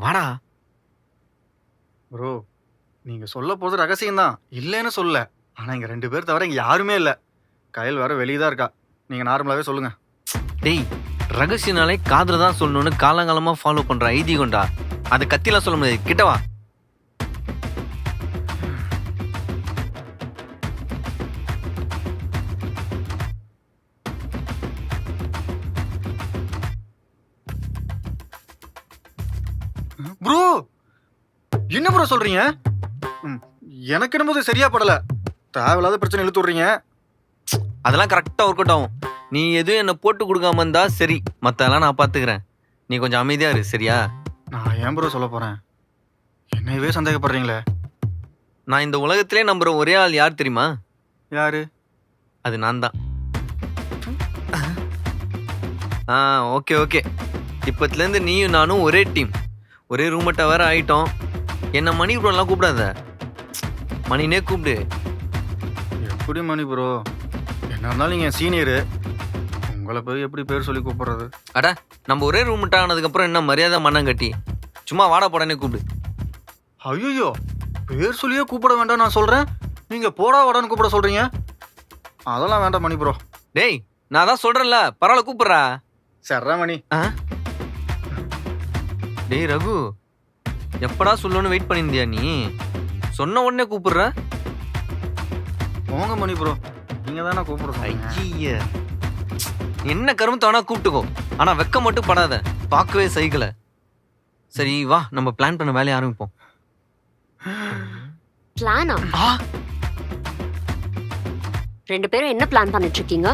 வாடா. ப்ரோ நீங்கள் சொல்ல போகிறது ரகசியம்தான், இல்லைன்னு சொல்ல. ஆனால் இங்கே 2 பேர் தவிர இங்கே யாருமே இல்லை. கையில் வேற வெளியே தான் இருக்கா. நீங்கள் நார்மலாகவே சொல்லுங்கள். டேய், ரகசியனாலே காதுல தான் சொல்லணும்னு காலங்காலமா ஃபாலோ பண்ற ஐதீகம்டா. அது கத்திலாம் சொல்ல முடியாது, கிட்ட வா. ப்ரோ என்ன ப்ரோ சொல்கிறீங்க? எனக்கு என்னமோ சரியா படலை. தேவையில்லாத பிரச்சனை இழுத்து விட்றீங்க. அதெல்லாம் கரெக்டா ஒர்க் அவுட் ஆகும். நீ எதுவும் என்ன போட்டு கொடுக்காம இருந்தா சரி, மத்தெல்லாம் நான் பாத்துக்கிறேன். நீ கொஞ்சம் அமைதியா இரு, சரியா? நான் ஏன் ப்ரோ சொல்ல போகிறேன்? என்னையவே சந்தேகப்படுறீங்களே. நான் இந்த உலகத்திலே நம்புற ஒரே ஆள் யார் தெரியுமா? யாரு? அது நான் தான். ஓகே ஓகே, இப்பத்துலேருந்து நீயும் நானும் ஒரே டீம், ஒரே ரூம்மேட்டா வேற ஆயிட்டோம். என்ன மணி ப்ரோலாம் கூப்பிடாத, மணினே கூப்பிடு. எப்படி மணி ப்ரோ? என்ன இருந்தாலும் நீங்கள் சீனியரு, உங்களை போய் எப்படி பேர் சொல்லி கூப்பிடுறது? அட, நம்ம ஒரே ரூம்மேட்டா ஆனதுக்கப்புறம் என்ன மரியாதை மண்ணம் கட்டி சும்மா வாடா போடனே கூப்பிடு. ஐயோ, பேர் சொல்லியே கூப்பிட வேண்டாம் நான் சொல்கிறேன், நீங்கள் போடா வாடான்னு கூப்பிட சொல்கிறீங்க. அதெல்லாம் வேண்டாம் மணி ப்ரோ. டேய், நான் தான் சொல்கிறேன்ல, பரவாயில்ல கூப்பிட்றா. சர்றா மணி. டேய் ரகு, எப்படா சொல்லணும்னு வெயிட் பண்ணியிருந்தியா நீ? சொன்ன உடனே கூப்பிடுற. போங்க மணி ப்ரோ, நீங்கள் தானே கூப்பிட சொன்னீங்க. ஐய, என்ன கருமத்தை வேணா கூப்பிட்டுக்கோ, ஆனா வெக்க மட்டும் படாத, பார்க்கவே சைக்கிள. சரி வா, நம்ம பிளான் பண்ண வேலையை ஆரம்பிப்போம். பிளானா? 2 பேரும் என்ன பிளான் பண்ணிட்டு இருக்கீங்க?